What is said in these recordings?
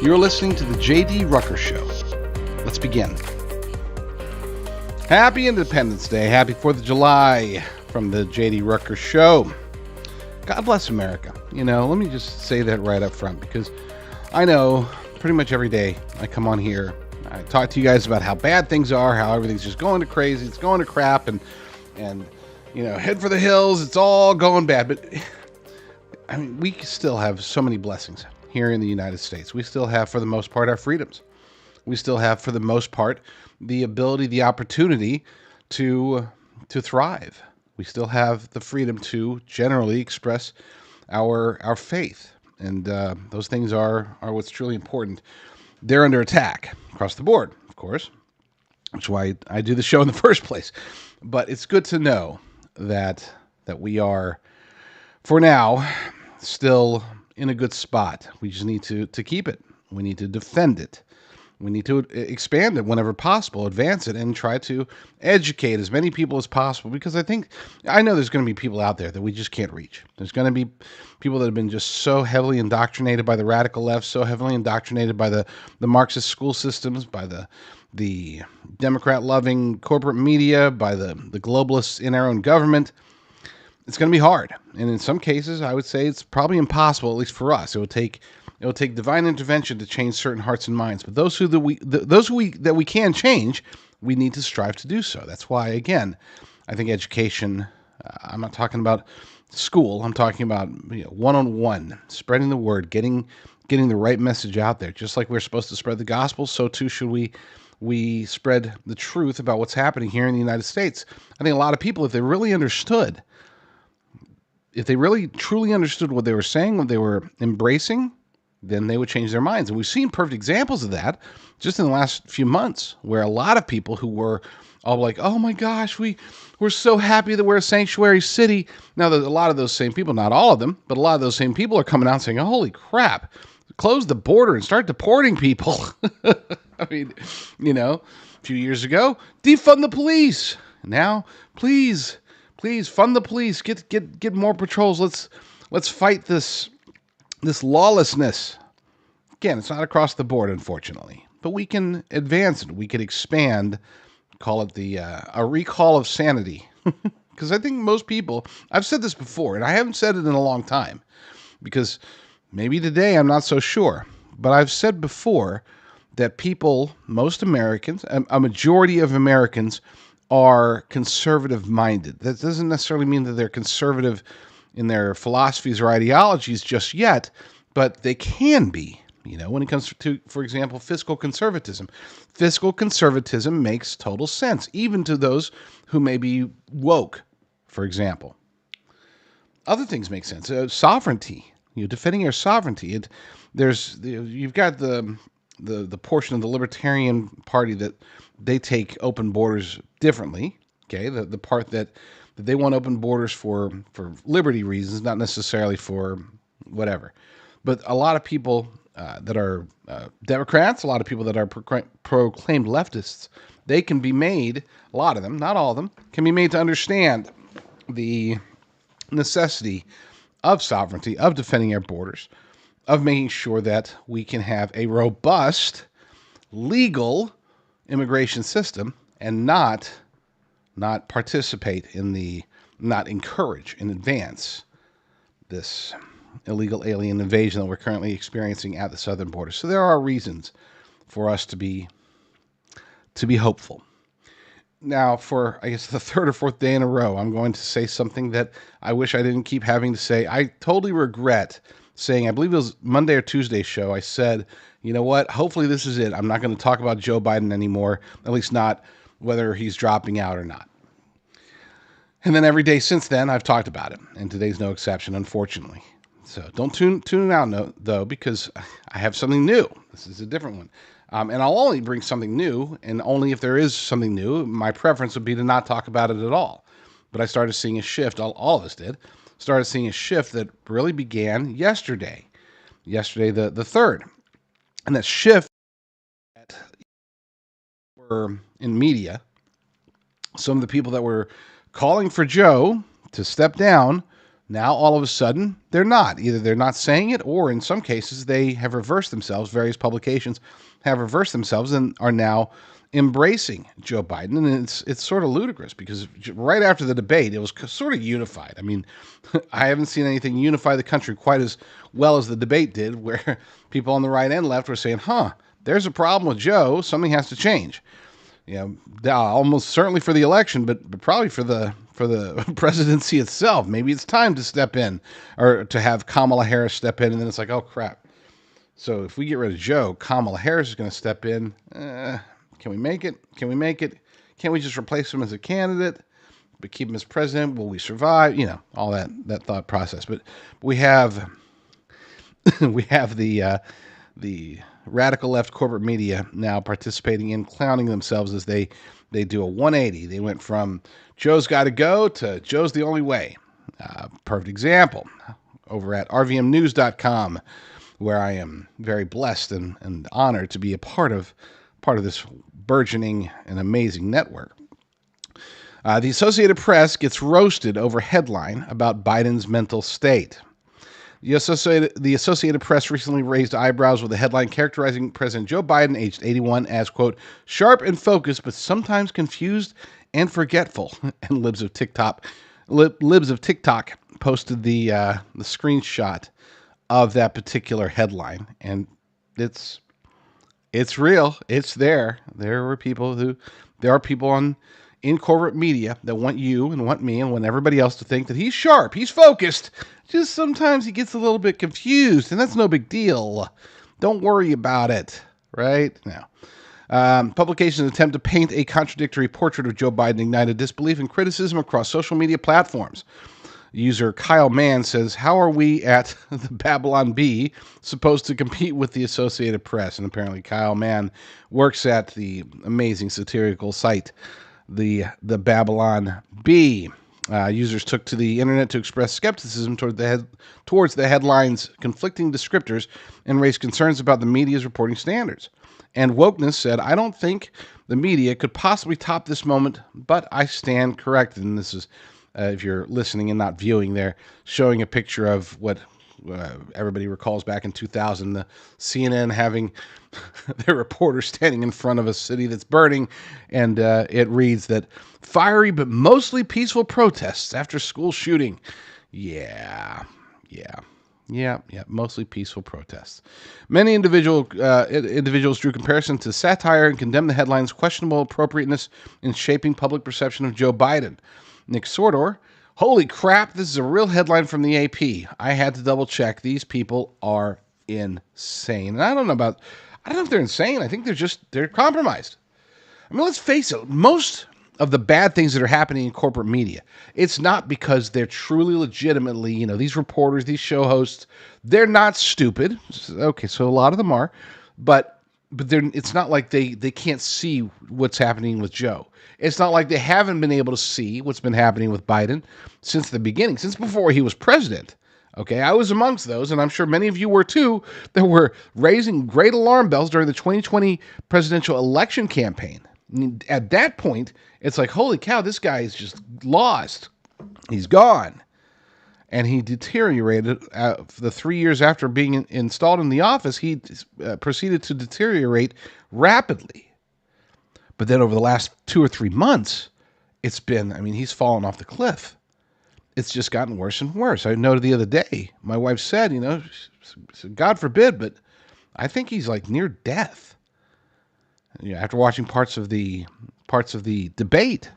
You're listening to the JD Rucker Show. Let's begin. Happy Independence Day. Happy 4th of July from the JD Rucker Show. God bless America. Let me just say that right up front, because I know pretty much every day I come on here, I talk to you guys about how bad things are, how everything's just going to crazy, it's going to crap, and head for the hills, it's all going bad. But we still have so many blessings here in the United States. We still have, for the most part, our freedoms. We still have, for the most part, the ability, the opportunity to thrive. We still have the freedom to generally express our faith, and those things are what's truly important. They're under attack across the board, of course, which is why I do the show in the first place. But it's good to know that we are, for now, still in a good spot. We just need to keep it. We need to defend it. We need to expand it whenever possible, advance it, and try to educate as many people as possible, because I know there's going to be people out there that we just can't reach. There's going to be people that have been just so heavily indoctrinated by the radical left, so heavily indoctrinated by the Marxist school systems, by the Democrat-loving corporate media, by the globalists in our own government. It's going to be hard. And in some cases, I would say it's probably impossible, at least for us. It will take divine intervention to change certain hearts and minds. But those that we can change, we need to strive to do so. That's why, again, I think education, I'm not talking about school, I'm talking about one-on-one, spreading the word, getting the right message out there. Just like we're supposed to spread the gospel, so too should we spread the truth about what's happening here in the United States. I think a lot of people, if they really truly understood what they were saying, what they were embracing, then they would change their minds. And we've seen perfect examples of that just in the last few months, where a lot of people who were all like, oh my gosh, we're so happy that we're a sanctuary city. Now, there's a lot of those same people, not all of them, but a lot of those same people are coming out saying, holy crap, close the border and start deporting people. I mean, a few years ago, defund the police. Now, please fund the police. Get more patrols. Let's fight this lawlessness. Again, it's not across the board, unfortunately, but we can advance it. We could expand. Call it a recall of sanity, because I think most people. I've said this before, and I haven't said it in a long time, because maybe today I'm not so sure. But I've said before that most Americans, a majority of Americans, are conservative-minded. That doesn't necessarily mean that they're conservative in their philosophies or ideologies just yet, but they can be, when it comes to, for example, fiscal conservatism. Fiscal conservatism makes total sense, even to those who may be woke, for example. Other things make sense. Sovereignty, defending your sovereignty. You've got the portion of the Libertarian Party that they take open borders differently. Okay, the part that they want open borders for liberty reasons, not necessarily for whatever. But a lot of people that are Democrats, a lot of people that are proclaimed leftists, they can be made, a lot of them, not all of them, can be made to understand the necessity of sovereignty, of defending our borders, of making sure that we can have a robust, legal immigration system, and not participate not encourage in advance this illegal alien invasion that we're currently experiencing at the southern border. So there are reasons for us to be hopeful. Now, for, I guess, the third or fourth day in a row, I'm going to say something that I wish I didn't keep having to say. I totally regret saying, I believe it was Monday or Tuesday show, I said, you know what, hopefully this is it. I'm not going to talk about Joe Biden anymore, at least not whether he's dropping out or not. And then every day since then, I've talked about it, and today's no exception, unfortunately. So don't tune out, though, because I have something new. This is a different one. And I'll only bring something new, and only if there is something new. My preference would be to not talk about it at all. But I started seeing a shift, all of us did, started seeing a shift that really began yesterday the 3rd. And that shift were in media, some of the people that were calling for Joe to step down Now, all of a sudden, they're not. Either they're not saying it, or in some cases, they have reversed themselves. Various publications have reversed themselves and are now embracing Joe Biden. And it's sort of ludicrous because right after the debate, it was sort of unified. I mean, I haven't seen anything unify the country quite as well as the debate did, where people on the right and left were saying, there's a problem with Joe. Something has to change. Almost certainly for the election, but probably for the presidency itself. Maybe it's time to step in, or to have Kamala Harris step in, and then it's like, oh crap. So if we get rid of Joe, Kamala Harris is going to step in. Can we make it? Can we make it? Can't we just replace him as a candidate, but keep him as president? Will we survive? All that thought process. But we have we have the radical left corporate media now participating in clowning themselves as they do a 180. They went from Joe's got to go to Joe's the only way. Perfect example over at rvmnews.com, where I am very blessed and honored to be a part of this burgeoning and amazing network. The Associated Press gets roasted over headline about Biden's mental state. The Associated Press recently raised eyebrows with a headline characterizing President Joe Biden, aged 81, as, quote, sharp and focused, but sometimes confused and forgetful. And libs of TikTok posted the screenshot of that particular headline, and it's real. It's there. There are people in corporate media that want you and want me and want everybody else to think that he's sharp, he's focused. Just sometimes he gets a little bit confused, and that's no big deal. Don't worry about it, right? Now, publications attempt to paint a contradictory portrait of Joe Biden ignited disbelief and criticism across social media platforms. User Kyle Mann says, how are we at the Babylon Bee supposed to compete with the Associated Press? And apparently Kyle Mann works at the amazing satirical site, the Babylon Bee. Users took to the internet to express skepticism towards the headline's conflicting descriptors and raised concerns about the media's reporting standards. And Wokeness said, I don't think the media could possibly top this moment, but I stand corrected. And this is, if you're listening and not viewing, there showing a picture of what everybody recalls back in 2000, the CNN having their reporter standing in front of a city that's burning, and it reads that fiery but mostly peaceful protests after school shooting. Yeah, mostly peaceful protests. Many individuals drew comparison to satire and condemned the headline's questionable appropriateness in shaping public perception of Joe Biden. Nick Sordor, holy crap, this is a real headline from the AP. I had to double check. These people are insane. And I don't know if they're insane. I think they're compromised. I mean, let's face it, most of the bad things that are happening in corporate media, it's not because they're truly legitimately, these reporters, these show hosts, they're not stupid. Okay, so a lot of them are, but it's not like they can't see what's happening with Joe. It's not like they haven't been able to see what's been happening with Biden since the beginning, since before he was president. Okay, I was amongst those, and I'm sure many of you were too, that were raising great alarm bells during the 2020 presidential election campaign. At that point, it's like, holy cow, this guy is just lost. He's gone. And he deteriorated. The 3 years after being installed in the office, he proceeded to deteriorate rapidly. But then over the last 2 or 3 months, he's fallen off the cliff. It's just gotten worse and worse. I noted the other day, my wife said, God forbid, but I think he's like near death. After watching parts of the debate,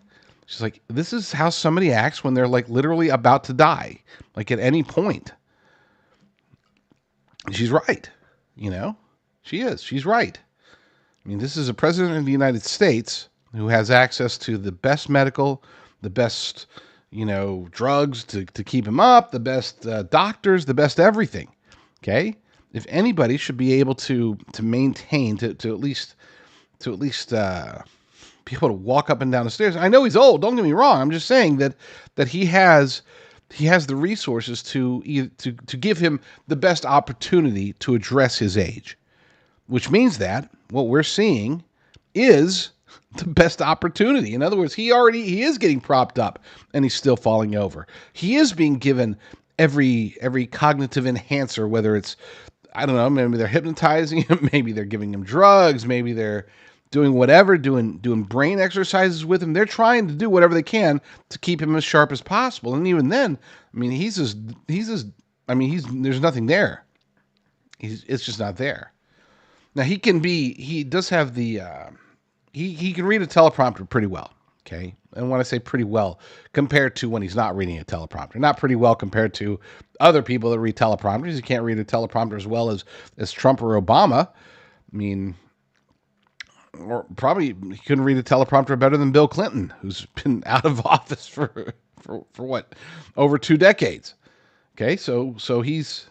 she's like, this is how somebody acts when they're like literally about to die, like at any point. And she's right. She is. She's right. I mean, this is a president of the United States who has access to the best medical, the best, drugs to keep him up, the best doctors, the best everything. Okay? If anybody should be able to maintain, to at least be able to walk up and down the stairs. I know he's old, don't get me wrong. I'm just saying that he has the resources to give him the best opportunity to address his age. Which means that what we're seeing is the best opportunity. In other words, he is getting propped up and he's still falling over. He is being given every cognitive enhancer, whether it's, I don't know, maybe they're hypnotizing him, maybe they're giving him drugs, maybe they're doing whatever, doing brain exercises with him. They're trying to do whatever they can to keep him as sharp as possible. And even then, I mean, there's nothing there. It's just not there. Now he does have the, he can read a teleprompter pretty well. Okay. And when I say pretty well, compared to when he's not reading a teleprompter, not pretty well compared to other people that read teleprompters. He can't read a teleprompter as well as Trump or Obama. I mean, or probably he couldn't read a teleprompter better than Bill Clinton, who's been out of office for what, over 2 decades. Okay. So he's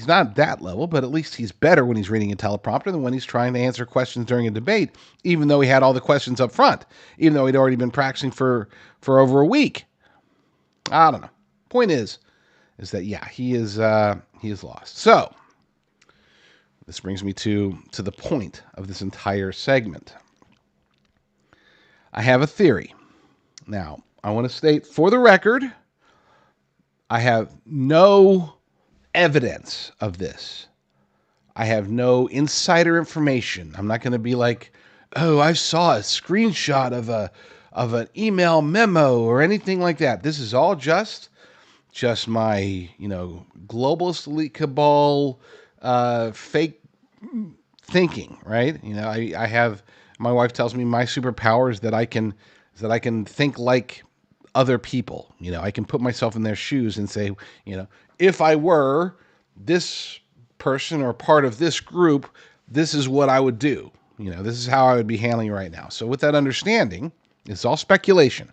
not that level, but at least he's better when he's reading a teleprompter than when he's trying to answer questions during a debate, even though he had all the questions up front, even though he'd already been practicing for over a week. I don't know. Point is that, yeah, he is lost. So this brings me to the point of this entire segment. I have a theory. Now, I want to state for the record, I have no evidence of this. I have no insider information. I'm not going to be like, oh, I saw a screenshot of an email memo or anything like that. This is all just my, globalist elite cabal fake thinking, right? I have, my wife tells me my superpower is that I can think like other people. I can put myself in their shoes and say, if I were this person or part of this group, this is what I would do. This is how I would be handling right now. So with that understanding, it's all speculation,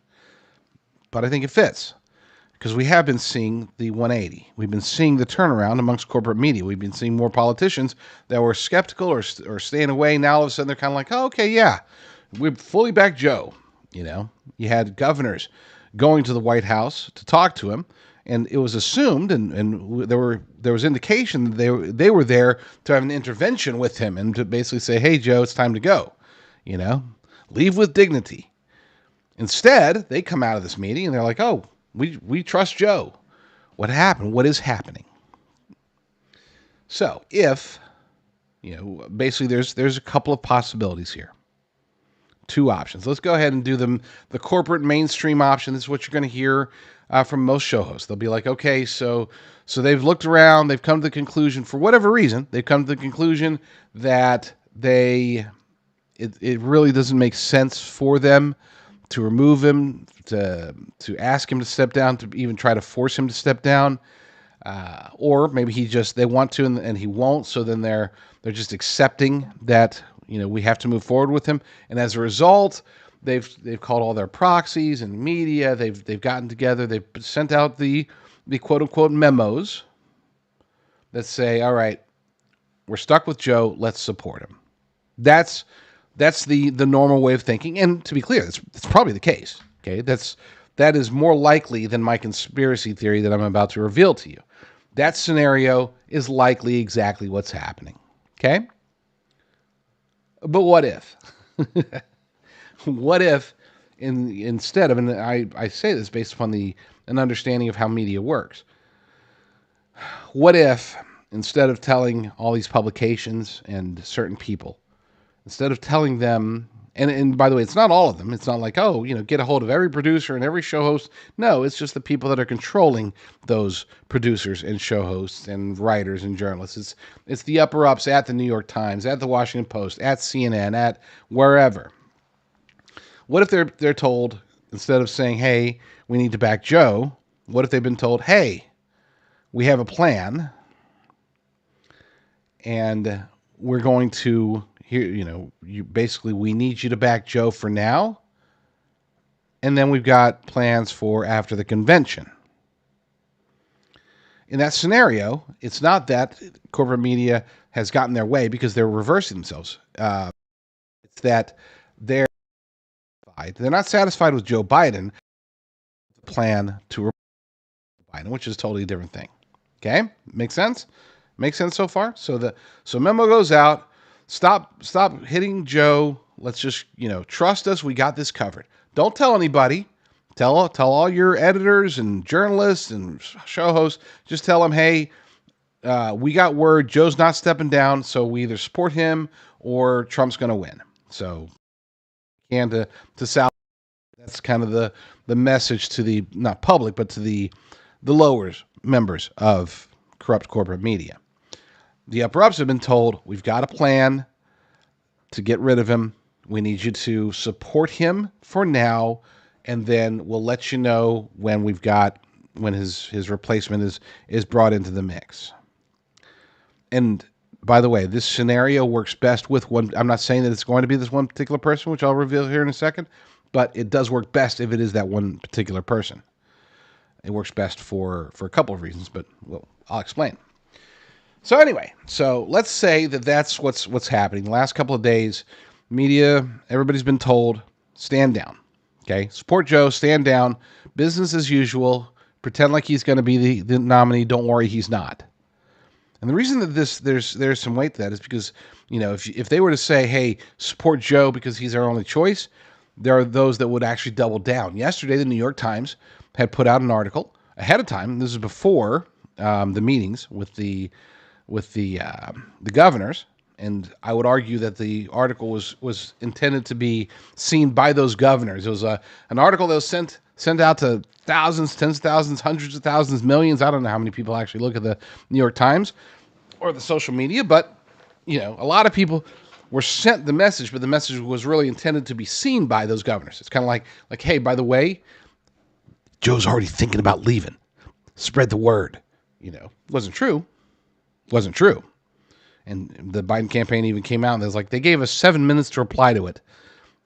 but I think it fits because we have been seeing the 180. We've been seeing the turnaround amongst corporate media. We've been seeing more politicians that were skeptical or staying away. Now all of a sudden they're kind of like, oh, okay, yeah, we fully back Joe. You had governors going to the White House to talk to him, and it was assumed, and there was indication that they were there to have an intervention with him and to basically say, hey, Joe, it's time to go. Leave with dignity. Instead, they come out of this meeting and they're like, oh, we trust Joe. What happened? What is happening? So if, basically there's a couple of possibilities here. 2 options. Let's go ahead and do them. The corporate mainstream option. This is what you're going to hear from most show hosts. They'll be like, okay, so they've looked around, they've come to the conclusion, for whatever reason, they've come to the conclusion that it really doesn't make sense for them to remove him, to ask him to step down, to even try to force him to step down, or maybe they want to and he won't. So then they're just accepting that we have to move forward with him, and as a result, they've called all their proxies and media. They've gotten together. They've sent out the quote unquote memos that say, all right, we're stuck with Joe. Let's support him. That's the normal way of thinking. And to be clear, that's probably the case. Okay. That is more likely than my conspiracy theory that I'm about to reveal to you. That scenario is likely exactly what's happening. Okay. But what if? What if instead of, and I say this based upon an understanding of how media works. What if instead of telling all these publications and certain people, instead of telling them, and by the way, it's not all of them. It's not like, oh, get a hold of every producer and every show host. No, it's just the people that are controlling those producers and show hosts and writers and journalists. It's the upper ups at the New York Times, at the Washington Post, at CNN, at wherever. What if they're told, instead of saying, hey, we need to back Joe, what if they've been told, hey, we have a plan and we're going to, here, we need you to back Joe for now, and then we've got plans for after the convention. In that scenario, it's not that corporate media has gotten their way because they're reversing themselves. It's that they're not satisfied with Joe Biden, the plan to replace Biden, which is a totally different thing. Okay? Makes sense? Makes sense so far? So memo goes out. Stop hitting Joe. Let's just, trust us. We got this covered. Don't tell anybody. Tell all your editors and journalists and show hosts, just tell them, hey, we got word Joe's not stepping down, so we either support him or Trump's going to win. So, and to South, that's kind of the message to the not public, but to the lower members of corrupt corporate media. The upper ups have been told, we've got a plan to get rid of him. We need you to support him for now, and then we'll let you know when his replacement is brought into the mix. And by the way, this scenario works best with one. I'm not saying that it's going to be this one particular person, which I'll reveal here in a second, but it does work best if it is that one particular person. It works best for a couple of reasons, but I'll explain. So anyway, let's say that that's what's happening. The last couple of days, media, everybody's been told, stand down. Okay, support Joe, stand down, business as usual, pretend like he's going to be the nominee. Don't worry, he's not. And the reason that there's some weight to that is because, if they were to say, hey, support Joe because he's our only choice, there are those that would actually double down. Yesterday, the New York Times had put out an article ahead of time. This is before the meetings with the governors, and I would argue that the article was intended to be seen by those governors. It was an article that was sent out to thousands, tens of thousands, hundreds of thousands, millions. I don't know how many people actually look at the New York Times or the social media, but a lot of people were sent the message, but the message was really intended to be seen by those governors. It's kind of like, hey, by the way, Joe's already thinking about leaving. Spread the word. Wasn't true. Wasn't true. And the Biden campaign even came out and was like, they gave us 7 minutes to reply to it.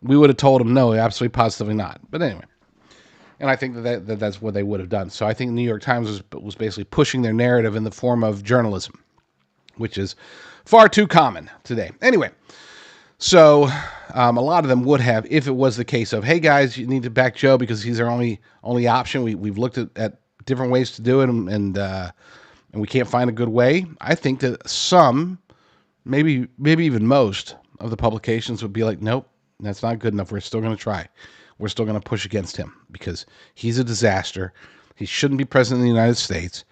We would have told them no, absolutely positively not. But anyway, and I think that's what they would have done. So I think the New York Times was basically pushing their narrative in the form of journalism, which is far too common today. Anyway, so a lot of them would have, if it was the case of, hey guys, you need to back Joe because he's our only option. We've looked at different ways to do it, and we can't find a good way. I think that some, maybe even most of the publications would be like, nope, that's not good enough. We're still going to try. We're still going to push against him because he's a disaster. He shouldn't be president of the United States.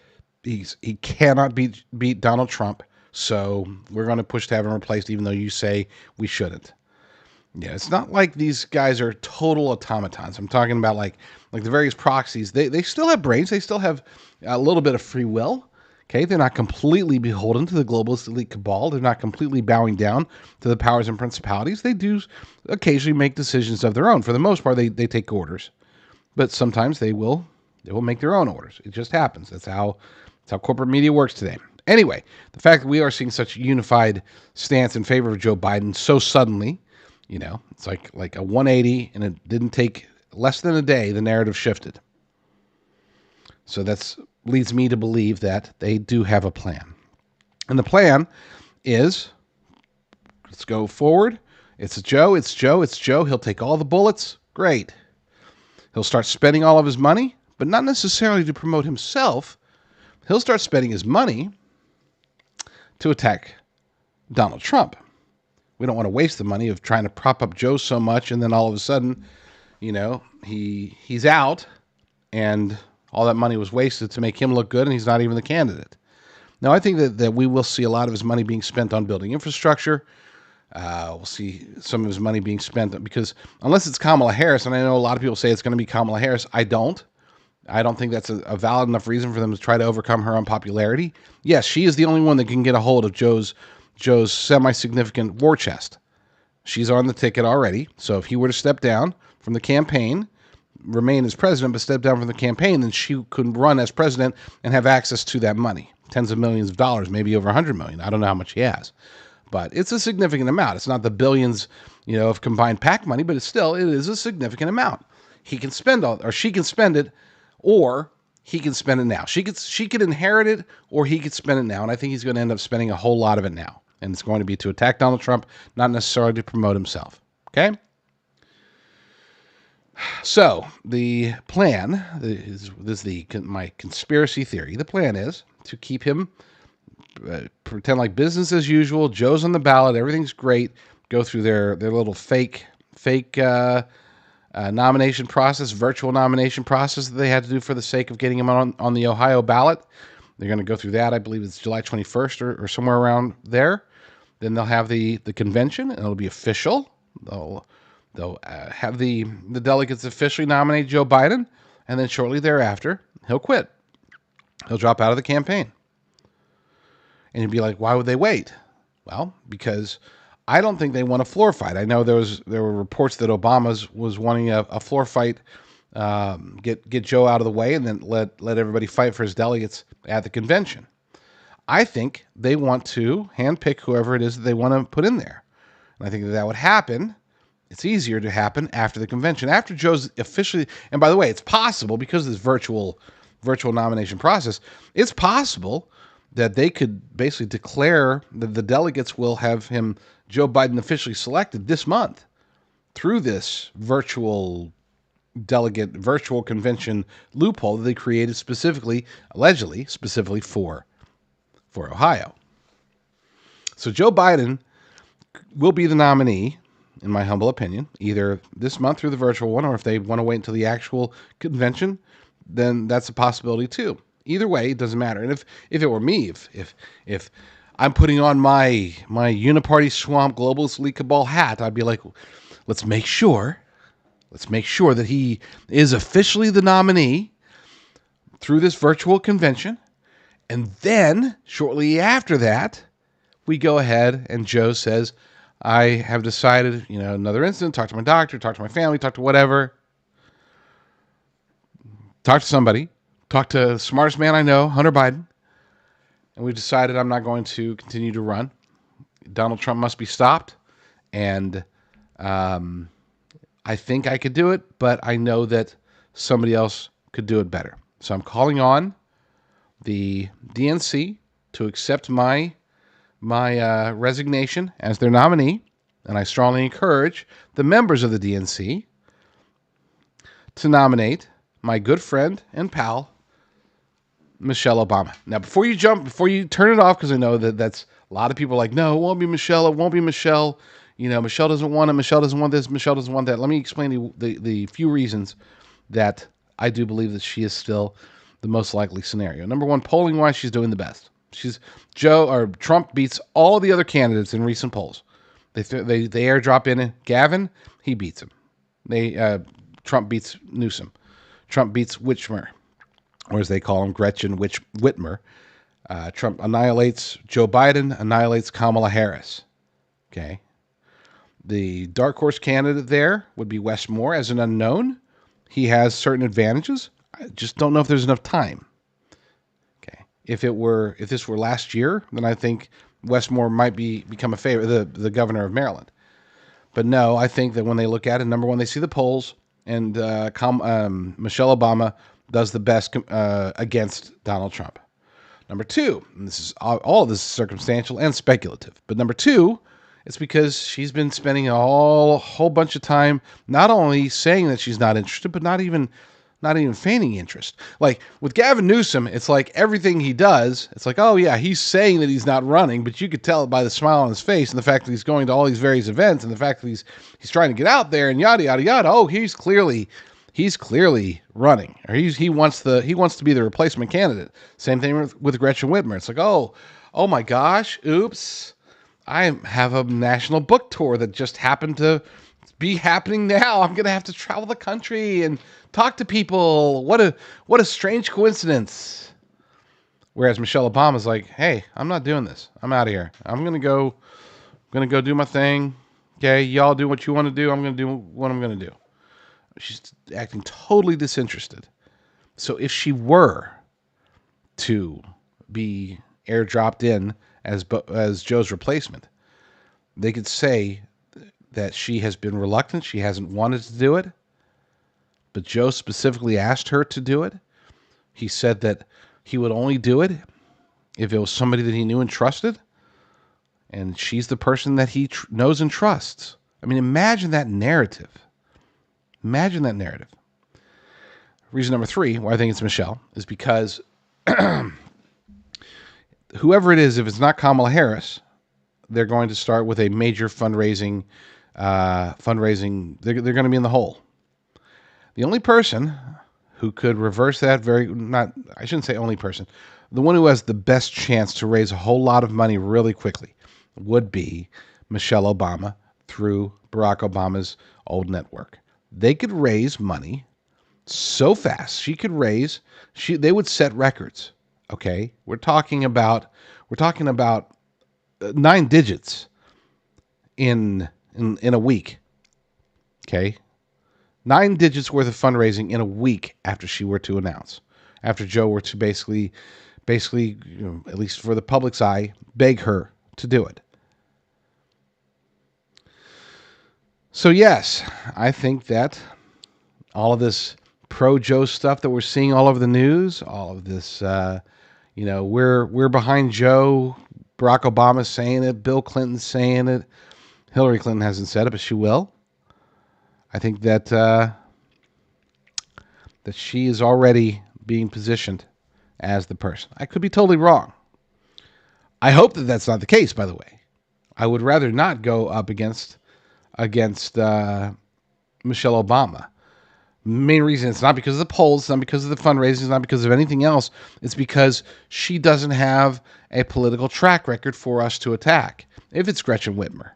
He cannot beat Donald Trump. So we're going to push to have him replaced, even though you say we shouldn't. Yeah, it's not like these guys are total automatons. I'm talking about like the various proxies. They still have brains. They still have a little bit of free will. Okay, they're not completely beholden to the globalist elite cabal. They're not completely bowing down to the powers and principalities. They do occasionally make decisions of their own. For the most part, they take orders, but sometimes they will make their own orders. It just happens. That's how corporate media works today. Anyway, the fact that we are seeing such a unified stance in favor of Joe Biden so suddenly, it's like a 180, and it didn't take less than a day. The narrative shifted. So that leads me to believe that they do have a plan. And the plan is, let's go forward. It's Joe. He'll take all the bullets. Great. He'll start spending all of his money, but not necessarily to promote himself. He'll start spending his money to attack Donald Trump. We don't want to waste the money of trying to prop up Joe so much, and then all of a sudden, he's out, and all that money was wasted to make him look good, and he's not even the candidate. Now, I think that we will see a lot of his money being spent on building infrastructure. We'll see some of his money being spent because unless it's Kamala Harris, and I know a lot of people say it's going to be Kamala Harris, I don't think that's a valid enough reason for them to try to overcome her unpopularity. Yes, she is the only one that can get a hold of Joe's semi-significant war chest. She's on the ticket already. So if he were to step down from the campaign, remain as president, but step down from the campaign, then she could run as president and have access to that money. Tens of millions of dollars, maybe over $100 million. I don't know how much he has. But it's a significant amount. It's not the billions, of combined PAC money, but it is a significant amount. He can spend she can spend it, or he can spend it now. She could inherit it, or he could spend it now. And I think he's going to end up spending a whole lot of it now. And it's going to be to attack Donald Trump, not necessarily to promote himself. Okay? So the plan my conspiracy theory. The plan is to keep him, pretend like business as usual. Joe's on the ballot. Everything's great. Go through their little fake nomination process, virtual nomination process that they had to do for the sake of getting him on the Ohio ballot. They're going to go through that. I believe it's July 21st or somewhere around there. Then they'll have the convention, and it'll be official. They'll have the delegates officially nominate Joe Biden, and then shortly thereafter, he'll quit. He'll drop out of the campaign. And you'd be like, why would they wait? Well, because I don't think they want a floor fight. I know there were reports that Obama was wanting a floor fight, get Joe out of the way, and then let everybody fight for his delegates at the convention. I think they want to handpick whoever it is that they want to put in there. And I think that would happen. It's easier to happen after the convention. After Joe's officially, and by the way, it's possible because of this virtual nomination process, it's possible that they could basically declare that the delegates will have Joe Biden, officially selected this month through this virtual convention loophole that they created allegedly specifically for Ohio. So Joe Biden will be the nominee, in my humble opinion, either this month through the virtual one, or if they want to wait until the actual convention, then that's a possibility too. Either way, it doesn't matter. And if it were me, if I'm putting on my Uniparty Swamp Globalist Elite Cabal hat, I'd be like, let's make sure that he is officially the nominee through this virtual convention. And then shortly after that, we go ahead and Joe says, I have decided, another incident, talk to my doctor, talk to my family, talk to whatever, talk to somebody, talk to the smartest man I know, Hunter Biden, and we've decided I'm not going to continue to run. Donald Trump must be stopped, and I think I could do it, but I know that somebody else could do it better. So I'm calling on the DNC to accept my resignation as their nominee, and I strongly encourage the members of the DNC to nominate my good friend and pal, Michelle Obama. Now, before you turn it off, because I know that's a lot of people are like, no, it won't be Michelle. It won't be Michelle. Michelle doesn't want it. Michelle doesn't want this. Michelle doesn't want that. Let me explain the few reasons that I do believe that she is still the most likely scenario. Number one, polling wise, she's doing the best. Trump beats all the other candidates in recent polls. They airdrop in Gavin, he beats him. Trump beats Newsom. Trump beats Whitmer, or as they call him, Gretchen Whitmer. Trump annihilates Joe Biden, annihilates Kamala Harris. Okay. The dark horse candidate there would be Wes Moore as an unknown. He has certain advantages. I just don't know if there's enough time. Okay. If this were last year, then I think Wes Moore might become a favorite, the governor of Maryland. But no, I think that when they look at it, number one, they see the polls, and Michelle Obama does the best against Donald Trump. Number two, and all of this is circumstantial and speculative, but number two, it's because she's been spending a whole bunch of time not only saying that she's not interested, but not even feigning interest. Like with Gavin Newsom, it's like everything he does, it's like, oh yeah, he's saying that he's not running, but you could tell it by the smile on his face and the fact that he's going to all these various events and the fact that he's trying to get out there and yada yada yada. Oh, he's clearly running, or he wants to be the replacement candidate. Same thing with Gretchen Whitmer. It's like, oh my gosh, oops. I have a national book tour that just happened to be happening now. I'm going to have to travel the country and talk to people. What a strange coincidence. Whereas Michelle Obama's like, hey, I'm not doing this. I'm out of here. I'm going to go do my thing. Okay, y'all do what you want to do. I'm going to do what I'm going to do. She's acting totally disinterested. So if she were to be airdropped in as Joe's replacement, they could say that she has been reluctant. She hasn't wanted to do it. But Joe specifically asked her to do it. He said that he would only do it if it was somebody that he knew and trusted. And she's the person that he knows and trusts. I mean, imagine that narrative. Imagine that narrative. Reason number three, why I think it's Michelle, is because whoever it is, if it's not Kamala Harris, they're going to start with a major fundraising. They're going to be in the hole. The only person who could reverse that I shouldn't say only person, the one who has the best chance to raise a whole lot of money really quickly would be Michelle Obama through Barack Obama's old network. They could raise money so fast. They would set records. Okay. We're talking about 9 digits in a week. Okay. 9 digits worth of fundraising in a week after she were to announce, after Joe were to basically, at least for the public's eye, beg her to do it. So yes, I think that all of this pro-Joe stuff that we're seeing all over the news, all of this, we're behind Joe. Barack Obama's saying it. Bill Clinton's saying it. Hillary Clinton hasn't said it, but she will. I think that she is already being positioned as the person. I could be totally wrong. I hope that that's not the case, by the way. I would rather not go up against Michelle Obama. Main reason, it's not because of the polls, it's not because of the fundraising, it's not because of anything else. It's because she doesn't have a political track record for us to attack. If it's Gretchen Whitmer,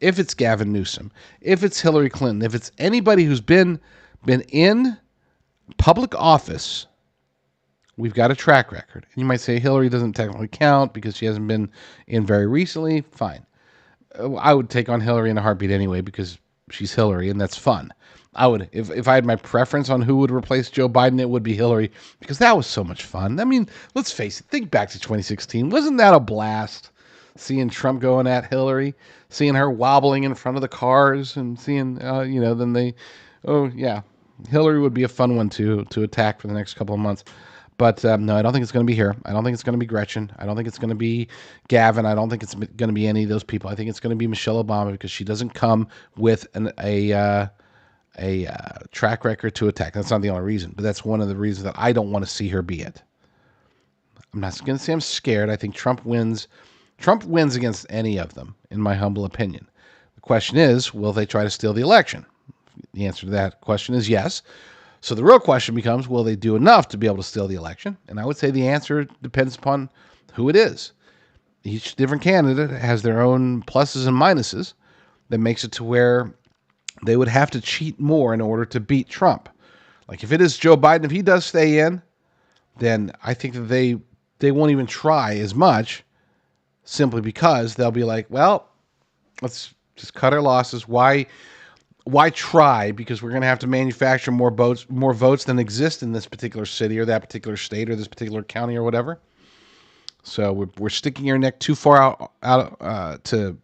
if it's Gavin Newsom, if it's Hillary Clinton, if it's anybody who's been in public office, we've got a track record. And you might say Hillary doesn't technically count because she hasn't been in very recently. Fine. I would take on Hillary in a heartbeat anyway because she's Hillary and that's fun. I would, if I had my preference on who would replace Joe Biden, it would be Hillary because that was so much fun. I mean, let's face it. Think back to 2016. Wasn't that a blast? Seeing Trump going at Hillary, seeing her wobbling in front of the cars, and seeing, Hillary would be a fun one to attack for the next couple of months. But no, I don't think it's going to be her. I don't think it's going to be Gretchen. I don't think it's going to be Gavin. I don't think it's going to be any of those people. I think it's going to be Michelle Obama because she doesn't come with a track record to attack. That's not the only reason, but that's one of the reasons that I don't want to see her be it. I'm not going to say I'm scared. I think Trump wins. Trump wins against any of them, in my humble opinion. The question is, will they try to steal the election? The answer to that question is yes. So the real question becomes, will they do enough to be able to steal the election? And I would say the answer depends upon who it is. Each different candidate has their own pluses and minuses that makes it to where they would have to cheat more in order to beat Trump. Like if it is Joe Biden, if he does stay in, then I think that they won't even try as much simply because they'll be like, well, let's just cut our losses. Why try? Because we're going to have to manufacture more votes than exist in this particular city or that particular state or this particular county or whatever. So we're sticking our neck too far out to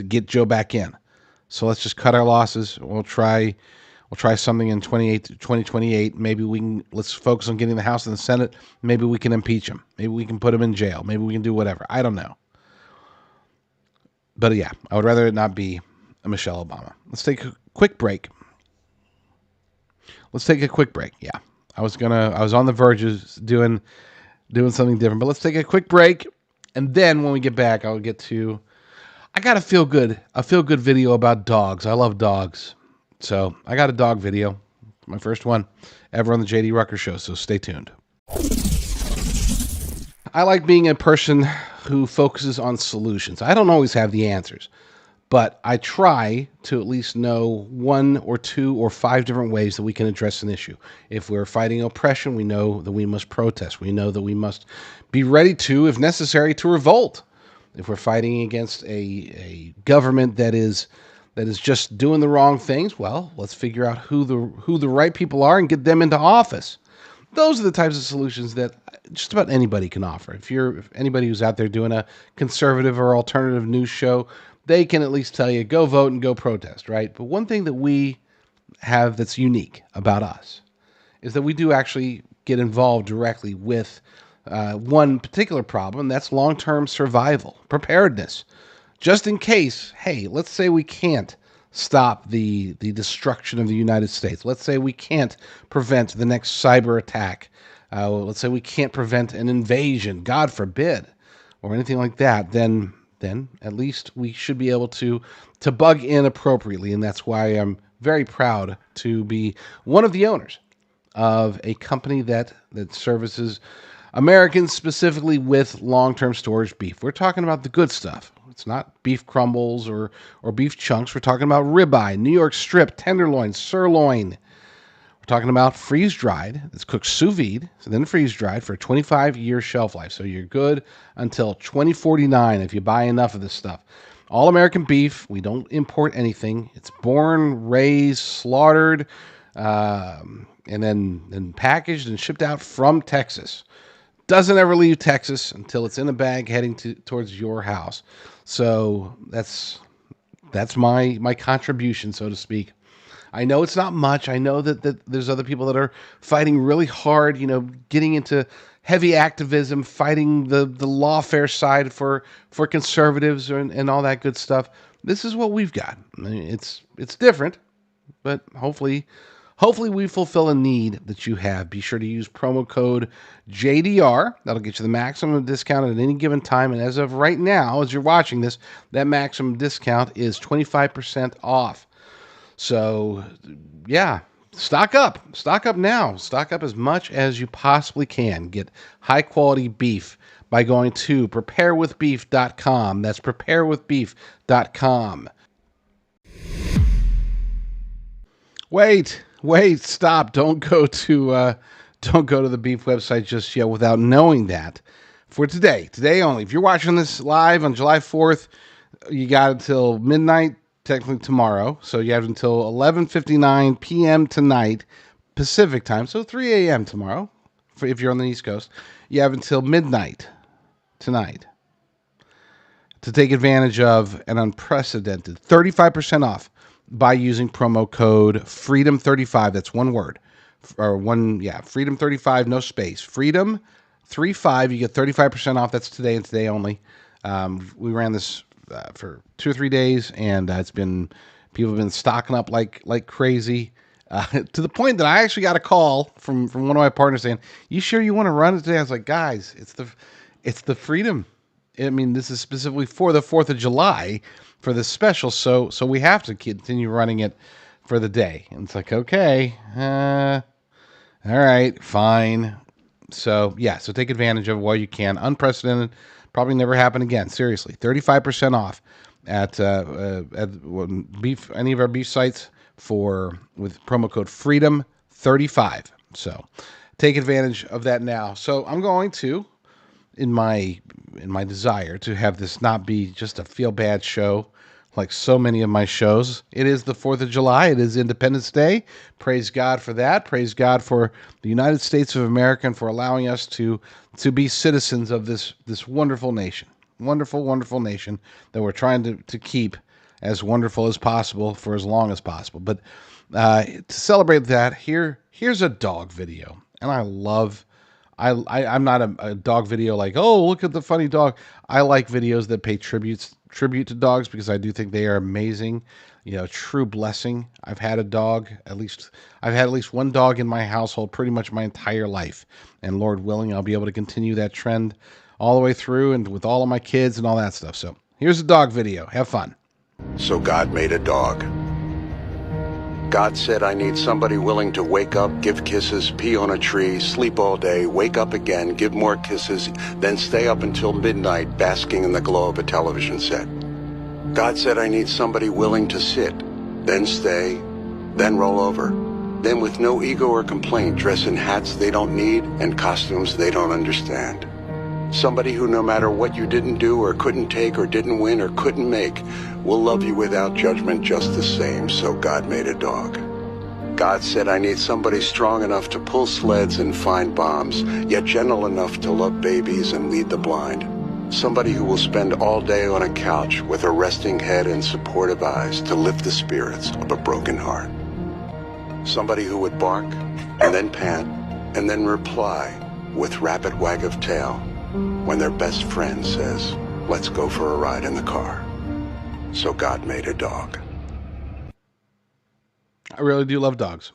get Joe back in. So let's just cut our losses. We'll try something in 2028. Maybe let's focus on getting the House and the Senate. Maybe we can impeach him. Maybe we can put him in jail. Maybe we can do whatever. I don't know. But yeah, I would rather it not be a Michelle Obama. Let's take a quick break. Yeah, I was on the verge of doing something different, but let's take a quick break, and then when we get back, I got a feel good video about dogs. I love dogs, so I got a dog video, my first one ever on the JD Rucker Show. So stay tuned. I like being a person who focuses on solutions. I don't always have the answers, but I try to at least know 1 or 2 or 5 different ways that we can address an issue. If we're fighting oppression, we know that we must protest. We know that we must be ready to, if necessary, to revolt. If we're fighting against a government that is just doing the wrong things, well, let's figure out who the right people are and get them into office. Those are the types of solutions that just about anybody can offer. If anybody who's out there doing a conservative or alternative news show, they can at least tell you, go vote and go protest, right? But one thing that we have that's unique about us is that we do actually get involved directly with one particular problem, and that's long-term survival, preparedness. Just in case, hey, let's say we can't stop the destruction of the United States. Let's say we can't prevent the next cyber attack. Let's say we can't prevent an invasion, God forbid, or anything like that. Then at least we should be able to bug in appropriately, and that's why I'm very proud to be one of the owners of a company that services Americans specifically with long-term storage beef. We're talking about the good stuff. It's not beef crumbles or beef chunks. We're talking about ribeye, New York strip, tenderloin, sirloin. We're talking about freeze-dried. It's cooked sous vide, so then freeze-dried for a 25-year shelf life. So you're good until 2049 if you buy enough of this stuff. All American beef. We don't import anything. It's born, raised, slaughtered, and then packaged and shipped out from Texas. Doesn't ever leave Texas until it's in a bag heading towards your house. So that's my contribution, so to speak. I know it's not much. I know that there's other people that are fighting really hard, getting into heavy activism, fighting the lawfare side for conservatives and all that good stuff. This is what we've got. I mean, it's different, but hopefully we fulfill a need that you have. Be sure to use promo code JDR. That'll get you the maximum discount at any given time. And as of right now, as you're watching this, that maximum discount is 25% off. So, yeah, stock up. Stock up now. Stock up as much as you possibly can. Get high-quality beef by going to preparewithbeef.com. That's preparewithbeef.com. Wait, stop. Don't go to the beef website just yet without knowing that. For today only. If you're watching this live on July 4th, you got until midnight, technically tomorrow. So you have until 11:59 p.m. tonight, Pacific time. So 3 a.m. tomorrow, if you're on the East Coast. You have until midnight tonight to take advantage of an unprecedented 35% off by using promo code FREEDOM35. That's one word. Freedom35, no space. Freedom35, you get 35% off. That's today and today only. We ran this for 2 or 3 days, and people have been stocking up like crazy, to the point that I actually got a call from one of my partners saying, "You sure you want to run it today?" I was like, "Guys, it's the freedom. I mean, this is specifically for the 4th of July for this special, so we have to continue running it for the day." And it's like, okay, all right, fine. So yeah, so take advantage of it while you can. Unprecedented, probably never happen again. Seriously, 35% off at beef, any of our beef sites with promo code FREEDOM35. So take advantage of that now. So I'm going to, in my desire to have this not be just a feel bad show like so many of my shows. It is the 4th of July. It is Independence Day. Praise God for that. Praise God for the United States of America and for allowing us to be citizens of this wonderful nation. Wonderful, wonderful nation that we're trying to keep as wonderful as possible for as long as possible. But to celebrate that, here's a dog video. And I'm not a dog video like, oh, look at the funny dog. I like videos that pay tribute to dogs because I do think they are amazing. True blessing. I've had at least one dog in my household pretty much my entire life. And Lord willing, I'll be able to continue that trend all the way through and with all of my kids and all that stuff. So here's a dog video. Have fun. So God made a dog. God said, I need somebody willing to wake up, give kisses, pee on a tree, sleep all day, wake up again, give more kisses, then stay up until midnight basking in the glow of a television set. God said, I need somebody willing to sit, then stay, then roll over, then with no ego or complaint dress in hats they don't need and costumes they don't understand. Somebody who, no matter what you didn't do or couldn't take or didn't win or couldn't make, will love you without judgment just the same. So God made a dog. God said, I need somebody strong enough to pull sleds and find bombs, yet gentle enough to love babies and lead the blind. Somebody who will spend all day on a couch with a resting head and supportive eyes to lift the spirits of a broken heart. Somebody who would bark and then pant and then reply with rapid wag of tail when their best friend says, let's go for a ride in the car. So God made a dog. I really do love dogs.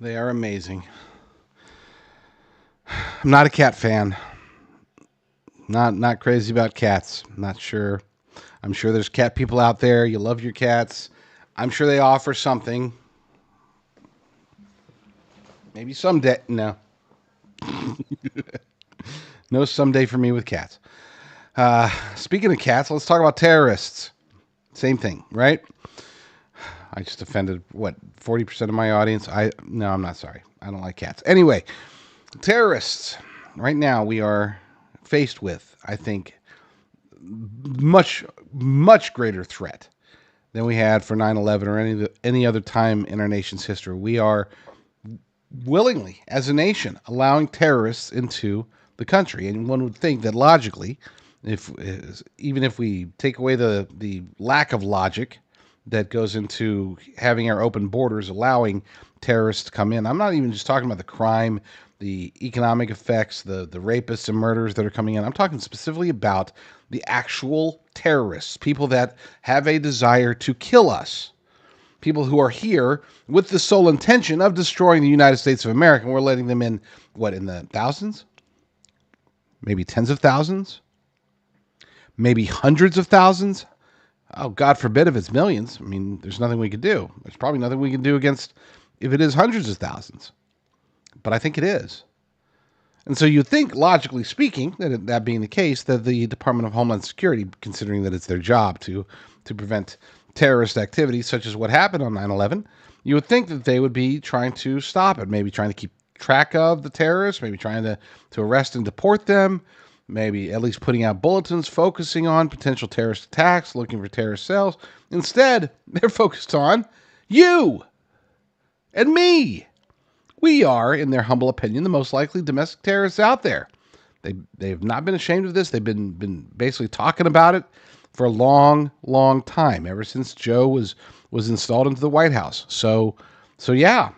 They are amazing. I'm not a cat fan. Not crazy about cats. I'm sure there's cat people out there. You love your cats. I'm sure they offer something. Maybe someday. No. No someday for me with cats. Speaking of cats, let's talk about terrorists. Same thing, right? I just offended, 40% of my audience? No, I'm not sorry. I don't like cats. Anyway, terrorists. Right now, we are faced with, I think, much, much greater threat than we had for 9/11 or any other time in our nation's history. We are willingly, as a nation, allowing terrorists into the country. And one would think that logically, even if we take away the lack of logic that goes into having our open borders, allowing terrorists to come in. I'm not even just talking about the crime, the economic effects, the rapists and murderers that are coming in. I'm talking specifically about the actual terrorists, people that have a desire to kill us. People who are here with the sole intention of destroying the United States of America. And we're letting them in, in the thousands? Maybe tens of thousands? Maybe hundreds of thousands? Oh, God forbid if it's millions. I mean, there's nothing we could do. There's probably nothing we can do against if it is hundreds of thousands. But I think it is. And so you think, logically speaking, that being the case, that the Department of Homeland Security, considering that it's their job to prevent terrorist activities such as what happened on 9/11, you would think that they would be trying to stop it, maybe trying to keep track of the terrorists, maybe trying to arrest and deport them, maybe at least putting out bulletins focusing on potential terrorist attacks, looking for terrorist cells. Instead, they're focused on you and me. We are, in their humble opinion, the most likely domestic terrorists out there. They have not been ashamed of this. They've been basically talking about it for a long, long time, ever since Joe was installed into the White House. So yeah,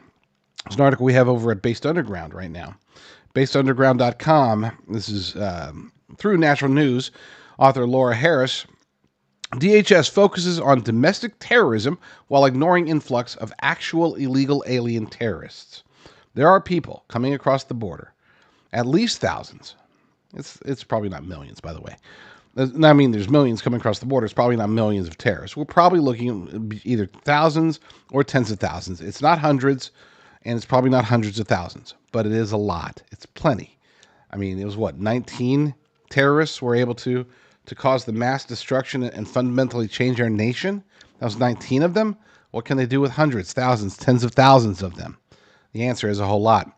there's an article we have over at Based Underground right now. BasedUnderground.com. This is through Natural News. Author Laura Harris. DHS focuses on domestic terrorism while ignoring influx of actual illegal alien terrorists. There are people coming across the border, at least thousands. It's probably not millions, by the way. I mean, there's millions coming across the border. It's probably not millions of terrorists. We're probably looking at either thousands or tens of thousands. It's not hundreds, and it's probably not hundreds of thousands, but it is a lot. It's plenty. I mean, it was 19 terrorists were able to cause the mass destruction and fundamentally change our nation? That was 19 of them? What can they do with hundreds, thousands, tens of thousands of them? The answer is a whole lot.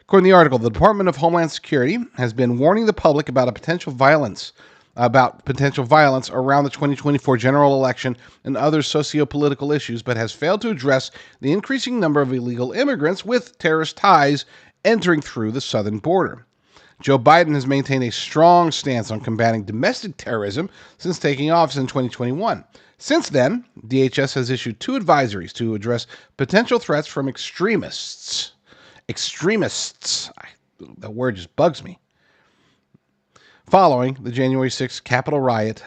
According to the article, the Department of Homeland Security has been warning the public about potential violence around the 2024 general election and other socio-political issues, but has failed to address the increasing number of illegal immigrants with terrorist ties entering through the southern border. Joe Biden has maintained a strong stance on combating domestic terrorism since taking office in 2021. Since then, DHS has issued 2 advisories to address potential threats from extremists. Extremists. That word just bugs me. Following the January 6th Capitol riot.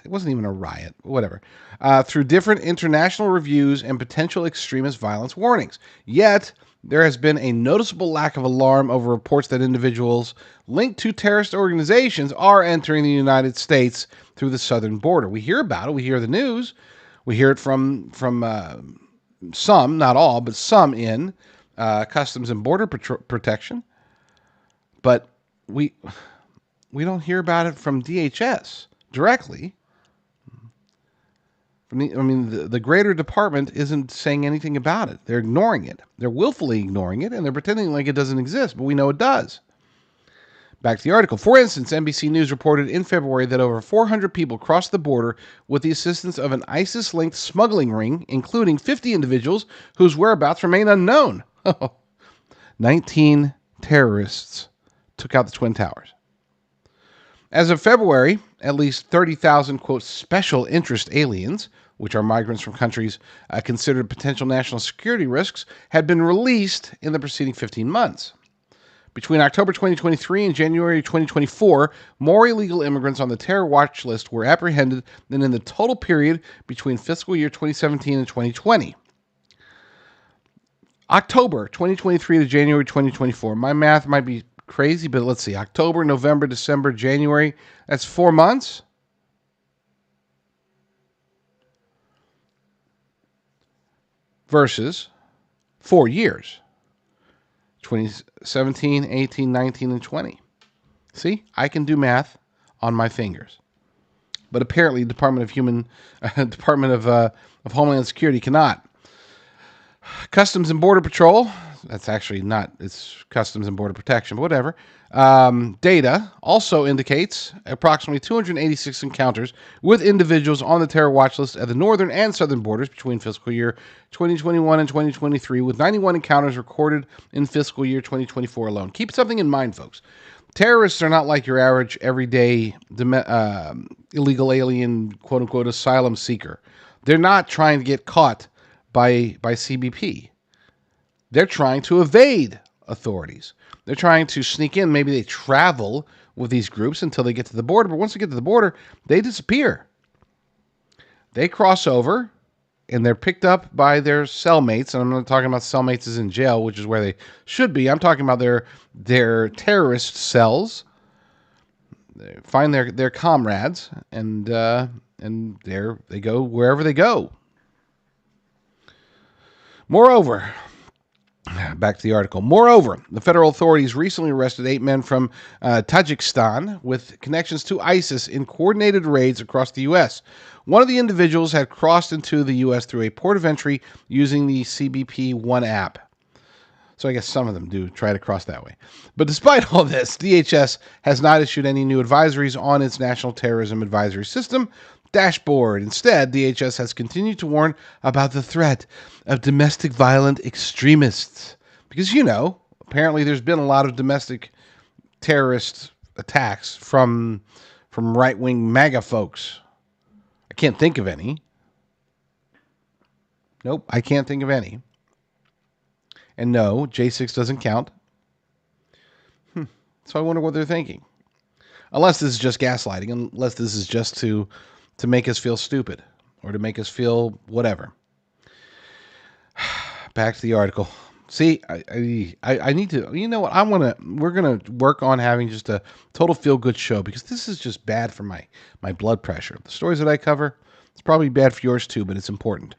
It wasn't even a riot. Whatever. Through different international reviews and potential extremist violence warnings. Yet, there has been a noticeable lack of alarm over reports that individuals linked to terrorist organizations are entering the United States through the southern border. We hear about it. We hear the news. We hear it from some, not all, but some in Customs and Border Protection. But we don't hear about it from DHS directly. The greater department isn't saying anything about it. They're ignoring it. They're willfully ignoring it, and they're pretending like it doesn't exist, but we know it does. Back to the article. For instance, NBC News reported in February that over 400 people crossed the border with the assistance of an ISIS-linked smuggling ring, including 50 individuals whose whereabouts remain unknown. 19 terrorists took out the Twin Towers. As of February, at least 30,000, quote, special interest aliens, which are migrants from countries considered potential national security risks, had been released in the preceding 15 months. Between October 2023 and January 2024, more illegal immigrants on the terror watch list were apprehended than in the total period between fiscal year 2017 and 2020. October 2023 to January 2024. My math might be crazy, but let's see. October, November, December, January. That's 4 months. versus 4 years. 2017, 18, 19, and 20. See, I can do math on my fingers. But apparently the Department of Homeland Security cannot. Customs and Border Patrol, that's actually not, it's Customs and Border Protection, but whatever. Data also indicates approximately 286 encounters with individuals on the terror watch list at the northern and southern borders between fiscal year 2021 and 2023, with 91 encounters recorded in fiscal year 2024 alone. Keep something in mind, folks. Terrorists are not like your average, everyday, illegal alien, quote-unquote, asylum seeker. They're not trying to get caught by CBP. They're trying to evade authorities. They're trying to sneak in. Maybe they travel with these groups until they get to the border, but once they get to the border, they disappear. They cross over, and they're picked up by their cellmates, and I'm not talking about cellmates as in jail, which is where they should be. I'm talking about their terrorist cells. They find their comrades, and they go wherever they go. Moreover, back to the article. Moreover, the federal authorities recently arrested 8 men from Tajikistan with connections to ISIS in coordinated raids across the U.S. One of the individuals had crossed into the U.S. through a port of entry using the CBP One app. So I guess some of them do try to cross that way. But despite all this, DHS has not issued any new advisories on its National Terrorism Advisory System dashboard. Instead, DHS has continued to warn about the threat of domestic violent extremists. Because, apparently there's been a lot of domestic terrorist attacks from right-wing MAGA folks. I can't think of any. Nope, I can't think of any. And no, J6 doesn't count. So I wonder what they're thinking. Unless this is just gaslighting, unless this is just to make us feel stupid or to make us feel whatever. Back to the article. See, I need to, you know what, we're going to work on having just a total feel-good show, because this is just bad for my blood pressure. The stories that I cover, it's probably bad for yours too, but it's important.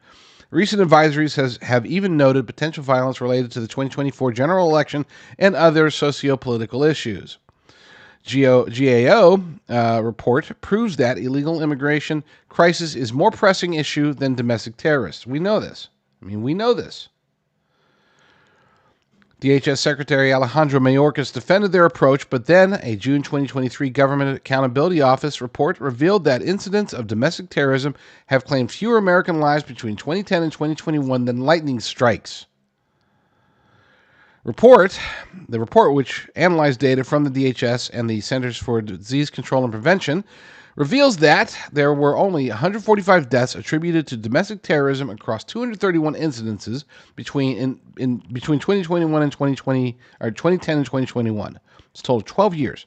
Recent advisories have even noted potential violence related to the 2024 general election and other socio-political issues. GAO report proves that illegal immigration crisis is more pressing issue than domestic terrorists. We know this. We know this. DHS Secretary Alejandro Mayorkas defended their approach, but then a June 2023 Government Accountability Office report revealed that incidents of domestic terrorism have claimed fewer American lives between 2010 and 2021 than lightning strikes. The report, which analyzed data from the DHS and the Centers for Disease Control and Prevention, reveals that there were only 145 deaths attributed to domestic terrorism across 231 incidences between 2021 and 2020, or 2010 and 2021. It's a total of 12 years.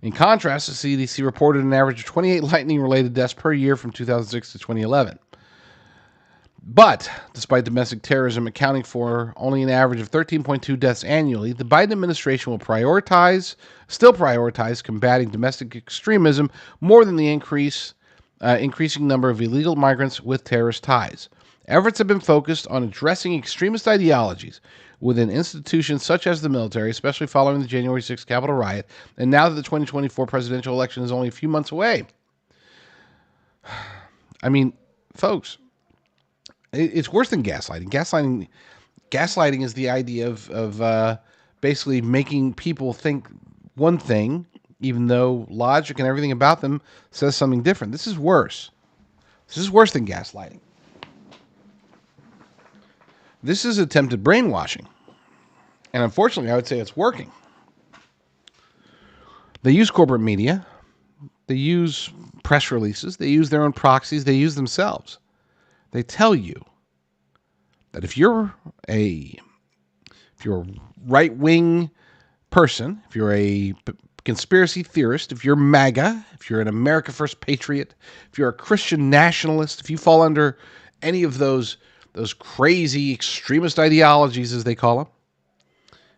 In contrast, the CDC reported an average of 28 lightning-related deaths per year from 2006 to 2011. But, despite domestic terrorism accounting for only an average of 13.2 deaths annually, the Biden administration will still prioritize combating domestic extremism more than the increasing number of illegal migrants with terrorist ties. Efforts have been focused on addressing extremist ideologies within institutions such as the military, especially following the January 6th Capitol riot, and now that the 2024 presidential election is only a few months away. Folks, it's worse than gaslighting. Gaslighting is the idea of basically making people think one thing, even though logic and everything about them says something different. This is worse. This is worse than gaslighting. This is attempted brainwashing. And unfortunately, I would say it's working. They use corporate media. They use press releases. They use their own proxies. They use themselves. They tell you that if you're a right-wing person, if you're a conspiracy theorist, if you're MAGA, if you're an America First patriot, if you're a Christian nationalist, if you fall under any of those crazy extremist ideologies, as they call them,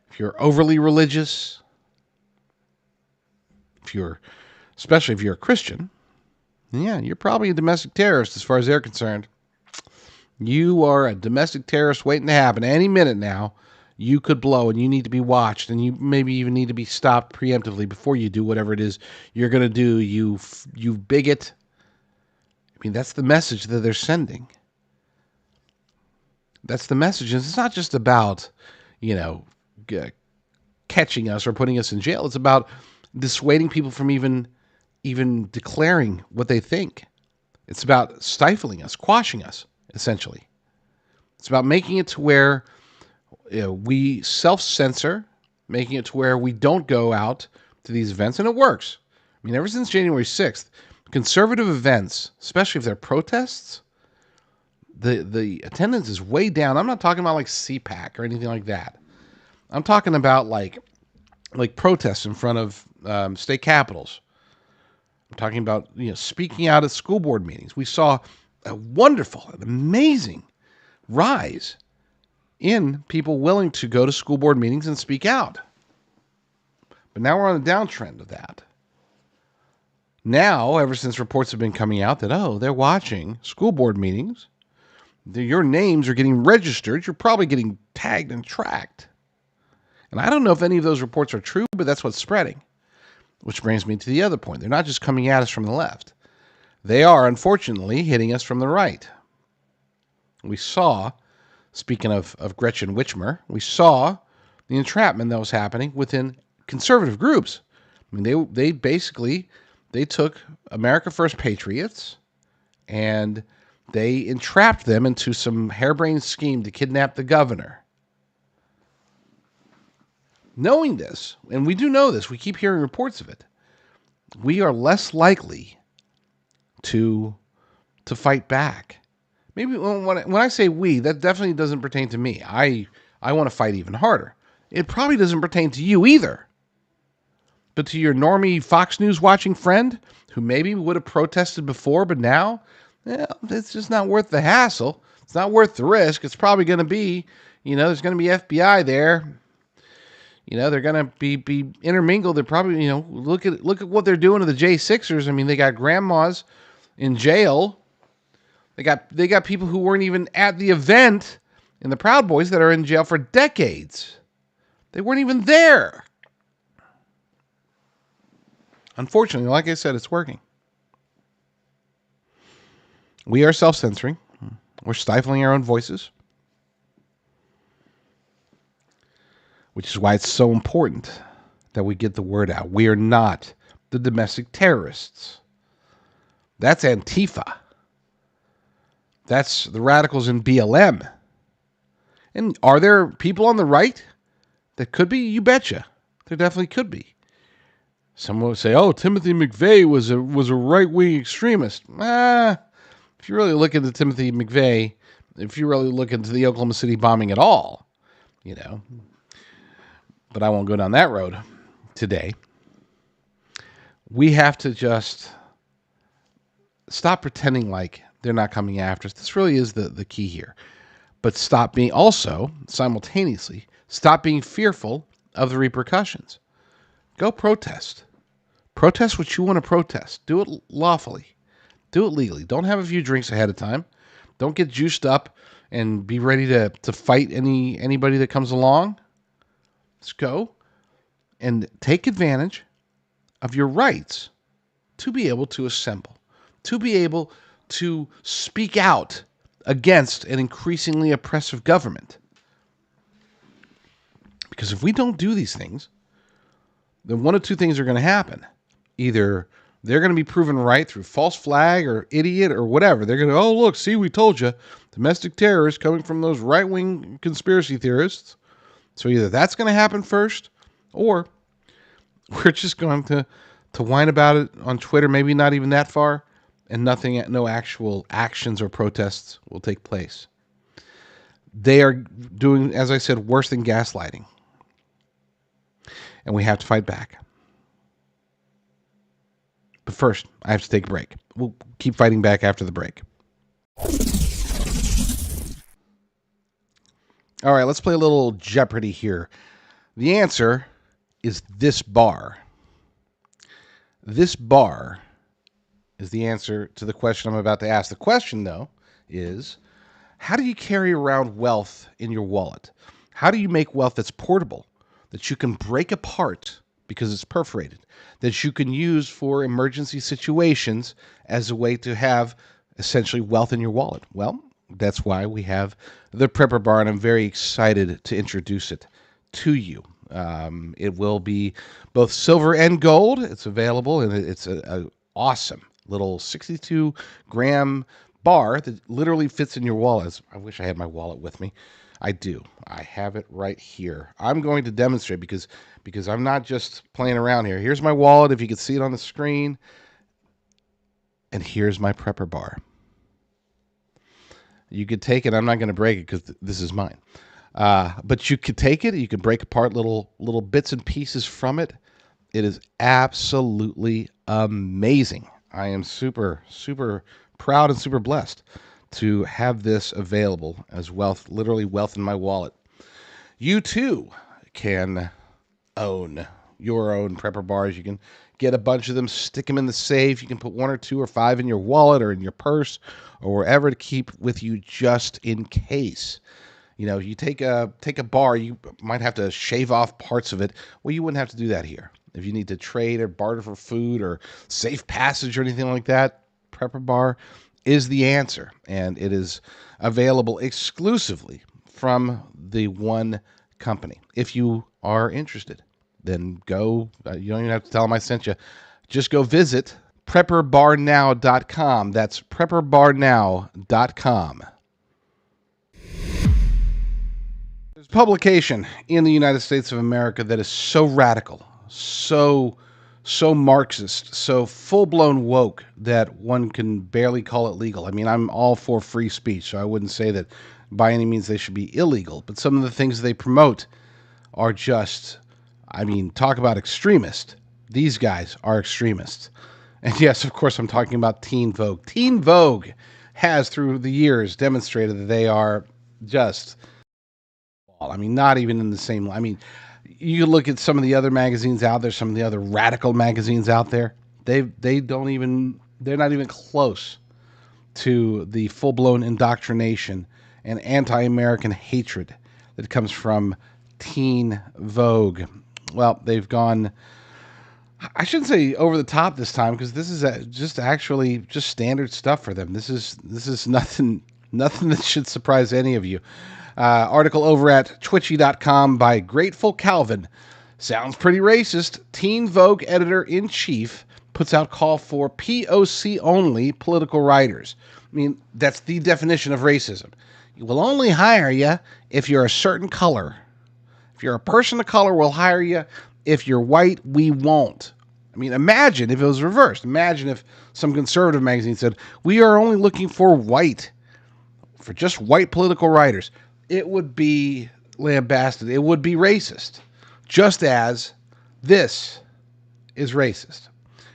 if you're overly religious, especially if you're a Christian, yeah, you're probably a domestic terrorist as far as they're concerned. You are a domestic terrorist waiting to happen. Any minute now, you could blow, and you need to be watched, and you maybe even need to be stopped preemptively before you do whatever it is you're going to do. You bigot. I mean, that's the message that they're sending. That's the message. And it's not just about, you know, catching us or putting us in jail. It's about dissuading people from even declaring what they think. It's about stifling us, quashing us, essentially. It's about making it to where we self-censor, making it to where we don't go out to these events, and it works. I mean, ever since January 6th, conservative events, especially if they're protests, the attendance is way down. I'm not talking about like CPAC or anything like that. I'm talking about like protests in front of state capitals. I'm talking about speaking out at school board meetings. We saw a wonderful, an amazing rise in people willing to go to school board meetings and speak out. But now we're on a downtrend of that. Now, ever since reports have been coming out that, they're watching school board meetings, your names are getting registered, you're probably getting tagged and tracked. And I don't know if any of those reports are true, but that's what's spreading. Which brings me to the other point. They're not just coming at us from the left. They are, unfortunately, hitting us from the right. We saw, speaking of Gretchen Whitmer, we saw the entrapment that was happening within conservative groups. I mean, they basically took America First patriots and they entrapped them into some harebrained scheme to kidnap the governor. Knowing this, and we do know this, we keep hearing reports of it, we are less likely to fight back. Maybe when I say we, that definitely doesn't pertain to me. I want to fight even harder. It probably doesn't pertain to you either. But to your normie Fox News watching friend who maybe would have protested before, but now, it's just not worth the hassle. It's not worth the risk. It's probably going to be, there's going to be FBI there. They're going to be intermingled. They're probably, look at what they're doing to the J6ers. I mean, they got grandmas in jail. They got people who weren't even at the event in the Proud Boys that are in jail for decades. They weren't even there. Unfortunately, like I said, it's working. We are self-censoring. We're stifling our own voices. Which is why it's so important that we get the word out. We are not the domestic terrorists. That's Antifa. That's the radicals in BLM. And are there people on the right that could be? You betcha. There definitely could be. Someone would say, Timothy McVeigh was a right-wing extremist. If you really look into Timothy McVeigh, if you really look into the Oklahoma City bombing at all, but I won't go down that road today. We have to just stop pretending like they're not coming after us. This really is the key here. But stop being simultaneously, stop being fearful of the repercussions. Go protest. Protest what you want to protest. Do it lawfully. Do it legally. Don't have a few drinks ahead of time. Don't get juiced up and be ready to fight anybody that comes along. Let's go and take advantage of your rights to be able to assemble, to be able to speak out against an increasingly oppressive government. Because if we don't do these things, then one of two things are going to happen. Either they're going to be proven right through false flag or idiot or whatever. They're going to, look, see, we told you, domestic terrorists coming from those right-wing conspiracy theorists. So either that's going to happen first, or we're just going to whine about it on Twitter, maybe not even that far, and no actual actions or protests will take place. They are doing, as I said, worse than gaslighting. And we have to fight back. But first, I have to take a break. We'll keep fighting back after the break. All right, let's play a little Jeopardy here. The answer is this bar. This bar is the answer to the question I'm about to ask. The question, though, is How do you carry around wealth in your wallet? How do you make wealth that's portable, that you can break apart because it's perforated, that you can use for emergency situations as a way to have essentially wealth in your wallet? Well, that's why we have the Prepper Bar, and I'm very excited to introduce it to you. It will be both silver and gold. It's available, and it's a awesome little 62-gram bar that literally fits in your wallet. I wish I had my wallet with me. I do. I have it right here. I'm going to demonstrate because I'm not just playing around here. Here's my wallet, if you can see it on the screen. And here's my Prepper Bar. You could take it. I'm not going to break it because this is mine. But you could take it. You could break apart little bits and pieces from it. It is absolutely amazing. I am super, super proud and super blessed to have this available as wealth, literally wealth in my wallet. You too can own your own Prepper Bars. You can get a bunch of them, stick them in the safe. You can put 1 or 2 or 5 in your wallet or in your purse or wherever to keep with you just in case. You know, you take a bar, you might have to shave off parts of it. Well, you wouldn't have to do that here. If you need to trade or barter for food or safe passage or anything like that, Prepper Bar is the answer. And it is available exclusively from the one company. If you are interested, then go. You don't even have to tell them I sent you. Just go visit prepperbarnow.com. That's prepperbarnow.com. There's a publication in the United States of America that is so radical, so Marxist, so full-blown woke that one can barely call it legal. I mean, I'm all for free speech, so I wouldn't say that by any means they should be illegal. But some of the things they promote are just, I mean, talk about extremist. These guys are extremists. And yes, of course, I'm talking about Teen Vogue. Teen Vogue has, through the years, demonstrated that they are just, I mean, not even in the same, I mean, you look at some of the other magazines out there, some of the other radical magazines out there, they're not even close to the full-blown indoctrination and anti-American hatred that comes from Teen Vogue. Well, they've gone, I shouldn't say over the top this time, because this is just standard stuff for them. This is nothing that should surprise any of you. Article over at twitchy.com by Grateful Calvin. Sounds pretty racist. Teen Vogue editor-in-chief puts out call for POC only political writers. I mean, that's the definition of racism. We'll only hire you if you're a certain color. If you're a person of color, we'll hire you. If you're white, we won't. I mean, imagine if it was reversed. Imagine if some conservative magazine said, we are only looking for just white political writers. It would be lambasted. It would be racist. Just as this is racist.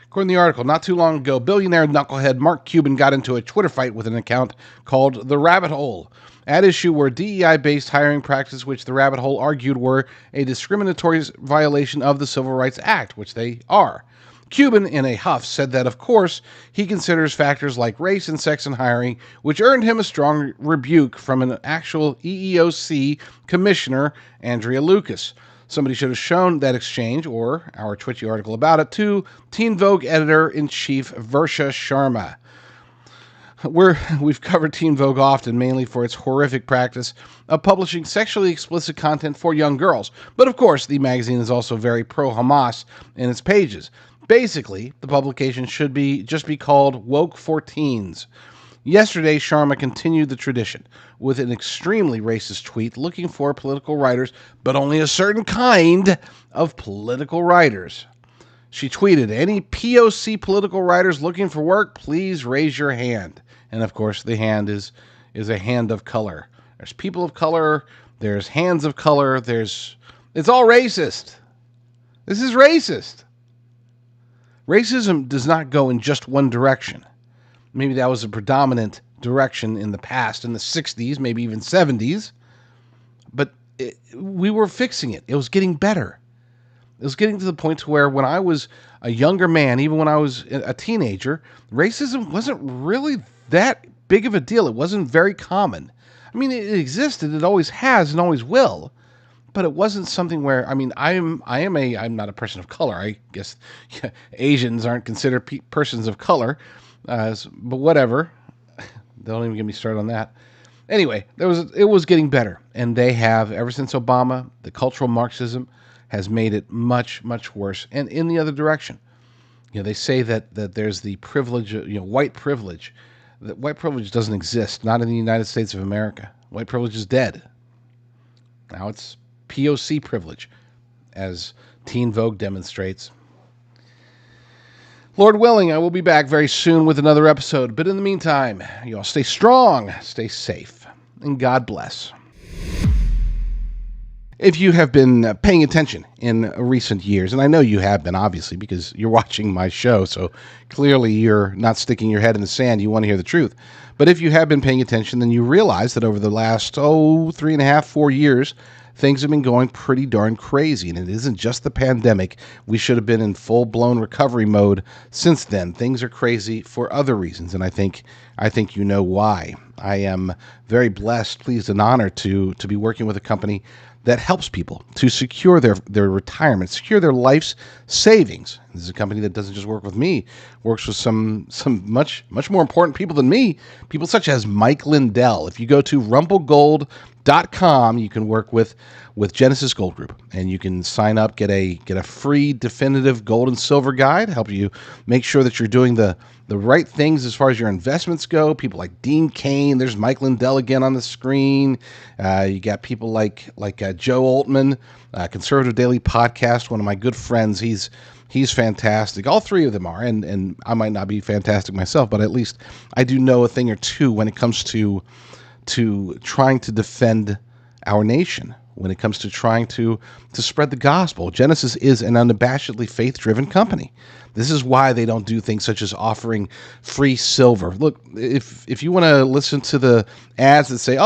According to the article, not too long ago, billionaire knucklehead Mark Cuban got into a Twitter fight with an account called The Rabbit Hole. At issue were DEI-based hiring practices, which The Rabbit Hole argued were a discriminatory violation of the Civil Rights Act, which they are. Cuban, in a huff, said that, of course, he considers factors like race and sex in hiring, which earned him a strong rebuke from an actual EEOC commissioner, Andrea Lucas. Somebody should have shown that exchange, or our Twitchy article about it, to Teen Vogue editor-in-chief Versha Sharma. We've covered Teen Vogue often, mainly for its horrific practice of publishing sexually explicit content for young girls. But of course, the magazine is also very pro-Hamas in its pages. Basically, the publication should just be called Woke for Teens. Yesterday, Sharma continued the tradition with an extremely racist tweet looking for political writers, but only a certain kind of political writers. She tweeted, any POC political writers looking for work, please raise your hand. And of course, the hand is a hand of color. There's people of color, there's hands of color, it's all racist. This is racist. Racism does not go in just one direction. Maybe that was a predominant direction in the past, in the 60s, maybe even 70s. But we were fixing it. It was getting better. It was getting to the point to where when I was a younger man, even when I was a teenager, racism wasn't really that big of a deal. It wasn't very common. I mean, it existed. It always has and always will. But it wasn't something where, I mean, I'm not a person of color. I guess Asians aren't considered persons of color, but whatever. Don't even get me started on that. Anyway, it was getting better, and they have ever since Obama. The cultural Marxism has made it much worse, and in the other direction. They say that there's the privilege, white privilege. That white privilege doesn't exist, not in the United States of America. White privilege is dead. Now it's POC privilege, as Teen Vogue demonstrates. Lord willing, I will be back very soon with another episode. But in the meantime, you all stay strong, stay safe, and God bless. If you have been paying attention in recent years, and I know you have been, obviously, because you're watching my show, so clearly you're not sticking your head in the sand. You want to hear the truth. But if you have been paying attention, then you realize that over the last, 3.5, 4 years, things have been going pretty darn crazy. And it isn't just the pandemic. We should have been in full-blown recovery mode since then. Things are crazy for other reasons, and I think you know why. I am very blessed, pleased, and honored to be working with a company that helps people to secure their retirement, secure their life's savings. This is a company that doesn't just work with me, works with some much more important people than me, people such as Mike Lindell. If you go to rumblegold.com, you can work with Genesis Gold Group, and you can sign up, get a free definitive gold and silver guide, help you make sure that you're doing the right things as far as your investments go. People like Dean Cain, there's Mike Lindell again on the screen. You got people like Joe Altman, Conservative Daily Podcast, one of my good friends. He's fantastic. All three of them are, and I might not be fantastic myself, but at least I do know a thing or two when it comes to trying to defend our nation, when it comes to trying to spread the gospel. Genesis is an unabashedly faith-driven company. This is why they don't do things such as offering free silver. Look, if you want to listen to the ads that say,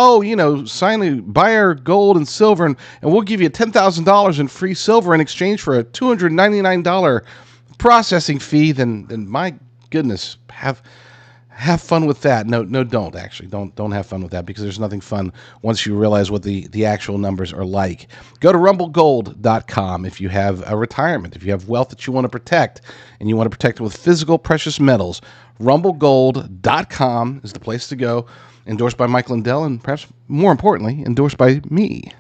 buy our gold and silver, and we'll give you $10,000 in free silver in exchange for a $299 processing fee, then my goodness, have fun with that. No, don't actually. Don't have fun with that, because there's nothing fun once you realize what the actual numbers are like. Go to rumblegold.com if you have a retirement, if you have wealth that you want to protect, and you want to protect it with physical precious metals. Rumblegold.com is the place to go. Endorsed by Mike Lindell, and perhaps more importantly, endorsed by me.